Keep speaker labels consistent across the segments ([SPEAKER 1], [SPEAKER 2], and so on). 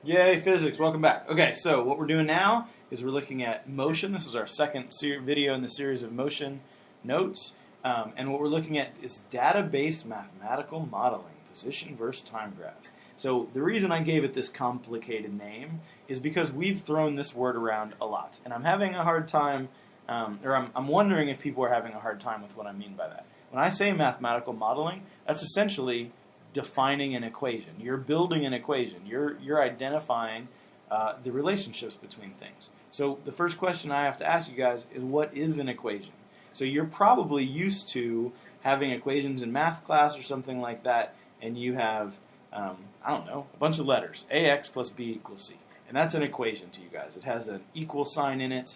[SPEAKER 1] Yay, physics. Welcome back. Okay, so what we're doing now is we're looking at motion. This is our second video in the series of motion notes. And what we're looking at is database mathematical modeling, position versus time graphs. So the reason I gave it this complicated name is because we've thrown this word around a lot. And I'm having a hard time, I'm wondering if people are having a hard time with what I mean by that. When I say mathematical modeling, that's essentially defining an equation. You're building an equation. You're identifying the relationships between things. So the first question I have to ask you guys is, what is an equation? So you're probably used to having equations in math class or something like that, and you have, I don't know, a bunch of letters. AX plus B equals C. And that's an equation to you guys. It has an equal sign in it,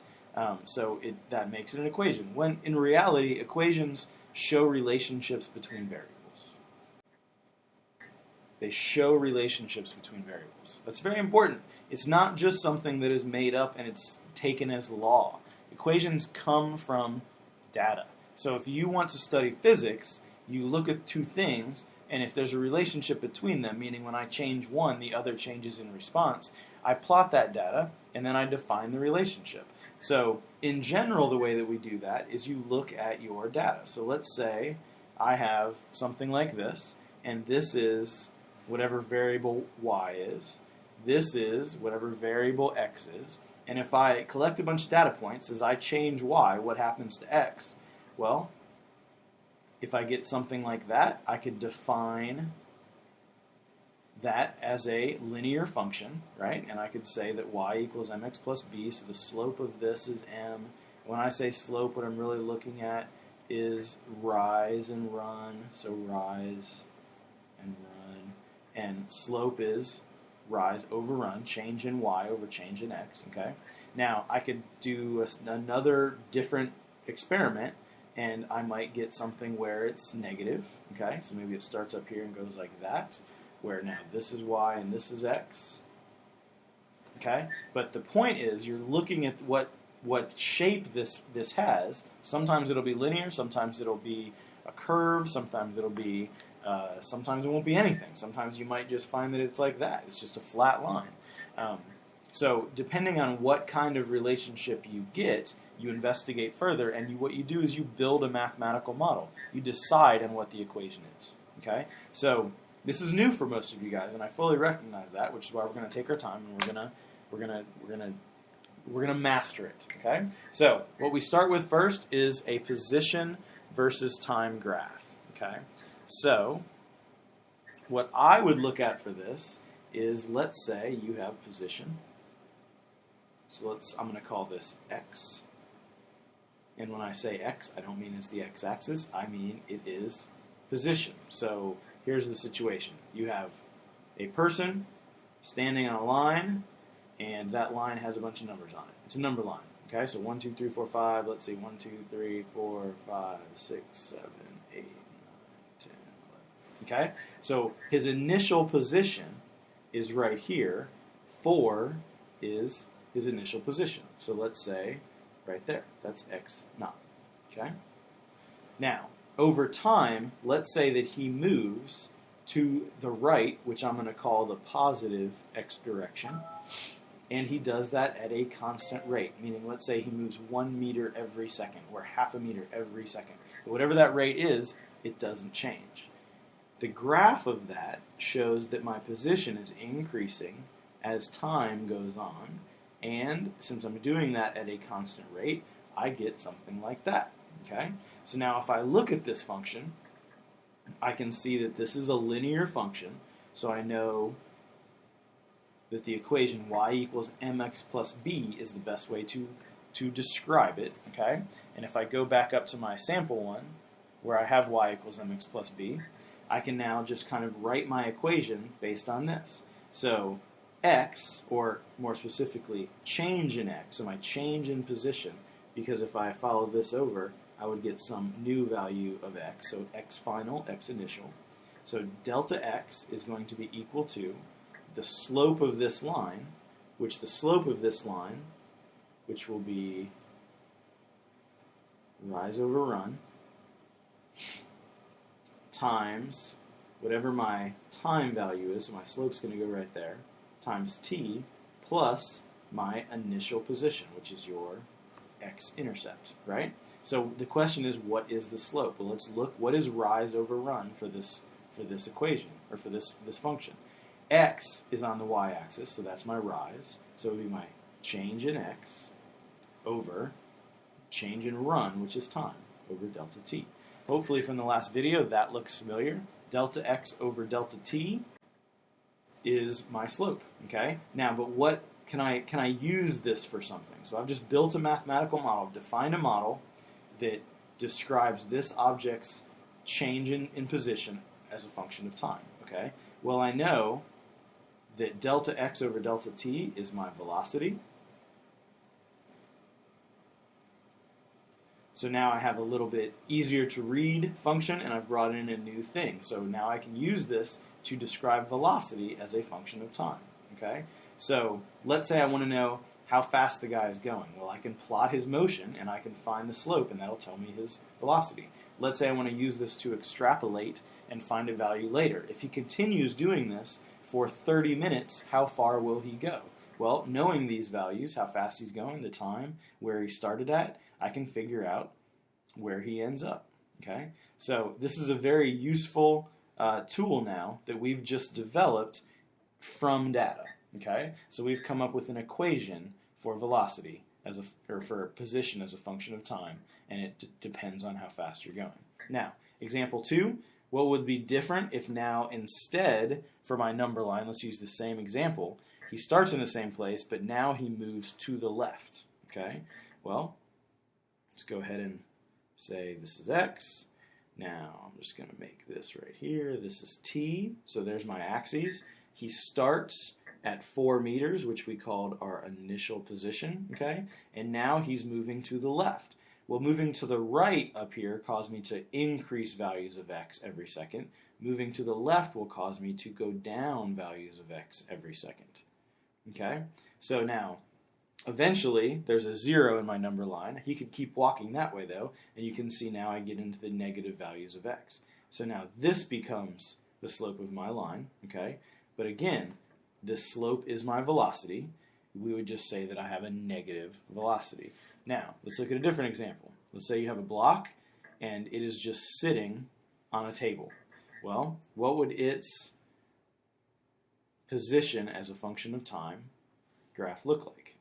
[SPEAKER 1] so that makes it an equation. When in reality, equations show relationships between variables. They show relationships between variables. That's very important. It's not just something that is made up and it's taken as law. Equations come from data. So if you want to study physics, you look at two things, and if there's a relationship between them, meaning when I change one, the other changes in response, I plot that data, and then I define the relationship. So in general, the way that we do that is you look at your data. So let's say I have something like this, and this is whatever variable y is. This is whatever variable x is. And if I collect a bunch of data points, as I change y, what happens to x? Well, if I get something like that, I could define that as a linear function, right? And I could say that y equals mx plus b, so the slope of this is m. When I say slope, what I'm really looking at is rise and run, so rise and run. And slope is rise over run, change in y over change in x, okay? Now, I could do another different experiment, and I might get something where it's negative, okay? So maybe it starts up here and goes like that, where now this is y and this is x, okay? But the point is, you're looking at what shape this has. Sometimes it'll be linear, sometimes it'll be a curve, sometimes it'll be sometimes it won't be anything. Sometimes you might just find that it's like that. It's just a flat line. So depending on what kind of relationship you get, you investigate further, and what you do is you build a mathematical model. You decide on what the equation is. Okay? So this is new for most of you guys, and I fully recognize that, which is why we're going to take our time and we're gonna master it. Okay? So what we start with first is a position versus time graph. Okay? So, what I would look at for this is, let's say you have position. So I'm going to call this x. And when I say x, I don't mean it's the x-axis. I mean it is position. So here's the situation. You have a person standing on a line, and that line has a bunch of numbers on it. It's a number line. Okay, so 1, 2, 3, 4, 5. Let's see, 1, 2, 3, 4, 5, 6, 7, 8. Okay, so his initial position is right here. 4 is his initial position. So let's say right there, that's x naught. Okay. Now, over time, let's say that he moves to the right, which I'm going to call the positive x direction, and he does that at a constant rate, meaning let's say he moves 1 meter every second, or half a meter every second. But whatever that rate is, it doesn't change. The graph of that shows that my position is increasing as time goes on, and since I'm doing that at a constant rate, I get something like that. Okay? So now if I look at this function, I can see that this is a linear function, so I know that the equation y equals mx plus b is the best way to describe it. Okay? And if I go back up to my sample one, where I have y equals mx plus b, I can now just kind of write my equation based on this. So x, or more specifically, change in x, so my change in position, because if I follow this over, I would get some new value of x, so x final, x initial. So delta x is going to be equal to the slope of this line, which will be rise over run, times whatever my time value is, so my slope's going to go right there, times t plus my initial position, which is your x-intercept, right? So the question is, what is the slope? Well, let's look, what is rise over run for this equation, or for this function? X is on the y-axis, so that's my rise. So it would be my change in x over change in run, which is time, over delta t. Hopefully from the last video that looks familiar. Delta x over delta t is my slope, okay? Now, but what can I use this for something? So I've just built a mathematical model, defined a model that describes this object's change in position as a function of time, okay? Well, I know that delta x over delta t is my velocity. So now I have a little bit easier to read function, and I've brought in a new thing. So now I can use this to describe velocity as a function of time, okay? So let's say I want to know how fast the guy is going. Well, I can plot his motion, and I can find the slope, and that'll tell me his velocity. Let's say I want to use this to extrapolate and find a value later. If he continues doing this for 30 minutes, how far will he go? Well, knowing these values, how fast he's going, the time, where he started at, I can figure out where he ends up, okay? So this is a very useful tool now that we've just developed from data, okay? So we've come up with an equation for velocity, or for position as a function of time, and it depends on how fast you're going. Now, example 2, what would be different if now instead, for my number line, let's use the same example, he starts in the same place, but now he moves to the left, okay? Well, let's go ahead and say this is x. Now I'm just going to make this right here. This is t. So there's my axes. He starts at 4 meters, which we called our initial position, okay? And now he's moving to the left. Well, moving to the right up here caused me to increase values of x every second. Moving to the left will cause me to go down values of x every second, okay? So now, eventually, there's a 0 in my number line. He could keep walking that way, though, and you can see now I get into the negative values of x. So now this becomes the slope of my line, okay? But again, this slope is my velocity. We would just say that I have a negative velocity. Now, let's look at a different example. Let's say you have a block, and it is just sitting on a table. Well, what would its position as a function of time graph look like?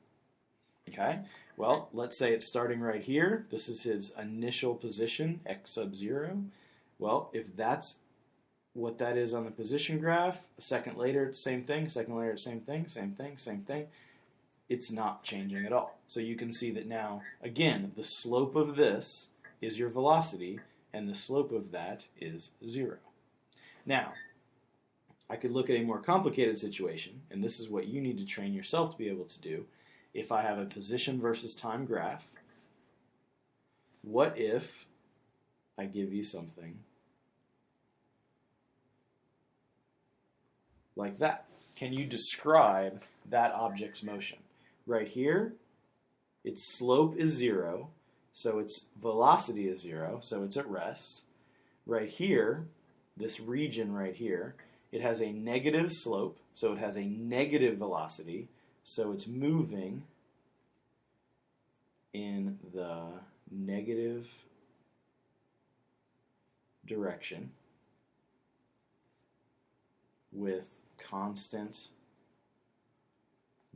[SPEAKER 1] Okay, well, let's say it's starting right here. This is his initial position, x sub 0. Well, if that's what that is on the position graph, a second later, it's the same thing, second later, it's the same thing, same thing, same thing. It's not changing at all. So you can see that now, again, the slope of this is your velocity, and the slope of that is 0. Now, I could look at a more complicated situation, and this is what you need to train yourself to be able to do. If I have a position versus time graph, what if I give you something like that? Can you describe that object's motion? Right here, its slope is 0, so its velocity is 0, so it's at rest. Right here, this region right here, it has a negative slope, so it has a negative velocity, so it's moving in the negative direction with constant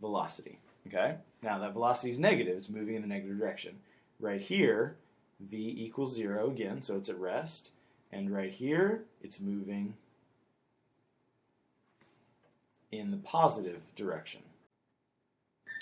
[SPEAKER 1] velocity. Okay? Now that velocity is negative, it's moving in a negative direction. Right here, v equals 0 again, so it's at rest. And right here, it's moving in the positive direction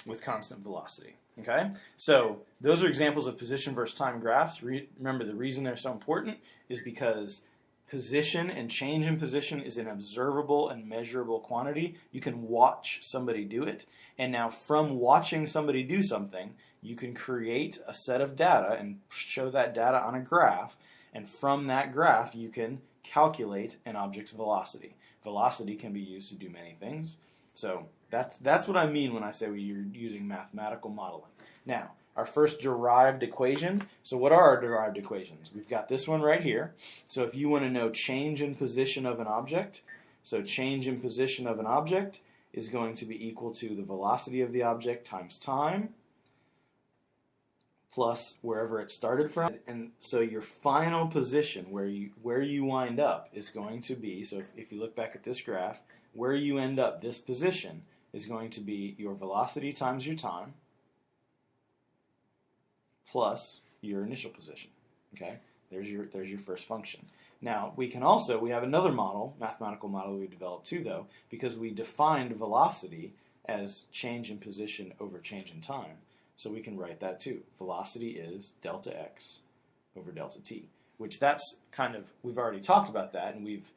[SPEAKER 1] with constant velocity. Okay? So those are examples of position versus time graphs. Remember, the reason they're so important is because position and change in position is an observable and measurable quantity. You can watch somebody do it, and now from watching somebody do something, you can create a set of data and show that data on a graph, and from that graph you can calculate an object's velocity. Velocity can be used to do many things. So that's what I mean when I say you're using mathematical modeling. Now, our first derived equation. So what are our derived equations? We've got this one right here. So if you want to know change in position of an object, so change in position of an object, is going to be equal to the velocity of the object times time plus wherever it started from. And so your final position, where you wind up, is going to be, so if you look back at this graph, where you end up, this position, is going to be your velocity times your time plus your initial position. Okay, there's your first function. Now we have another model, mathematical model we developed too, though, because we defined velocity as change in position over change in time. So we can write that too. Velocity is delta x over delta t, which that's kind of, we've already talked about that and we've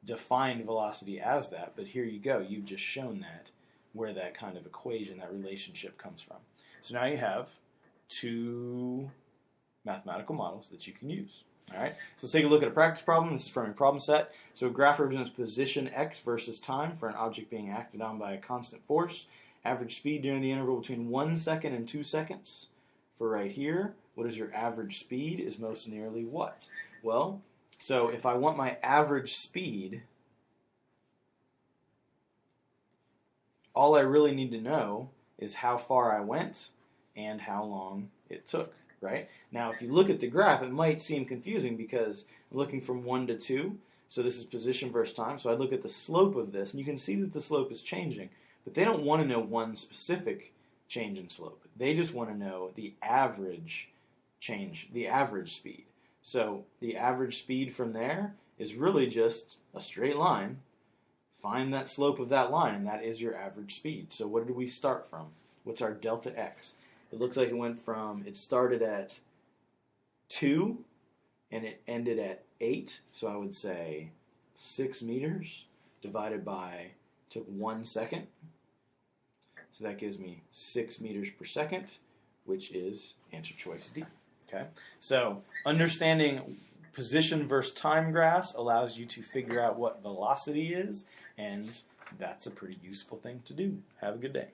[SPEAKER 1] defined velocity as that, but here you go, you've just shown that, where that kind of equation, that relationship comes from. So now you have two mathematical models that you can use. All right, so let's take a look at a practice problem. This is from a problem set. So a graph represents position x versus time for an object being acted on by a constant force. Average speed during the interval between 1 second and 2 seconds. For right here, what is your average speed is most nearly what? Well, so if I want my average speed, all I really need to know is how far I went and how long it took, right? Now, if you look at the graph, it might seem confusing because I'm looking from 1 to 2, so this is position versus time, so I look at the slope of this, and you can see that the slope is changing, but they don't want to know one specific change in slope. They just want to know the average change, the average speed. So the average speed from there is really just a straight line. Find that slope of that line, and that is your average speed. So what did we start from? What's our delta x? It looks like it started at 2 and it ended at 8. So I would say 6 meters divided by, took 1 second. So that gives me 6 meters per second, which is answer choice D. Okay, so understanding position versus time graphs allows you to figure out what velocity is, and that's a pretty useful thing to do. Have a good day.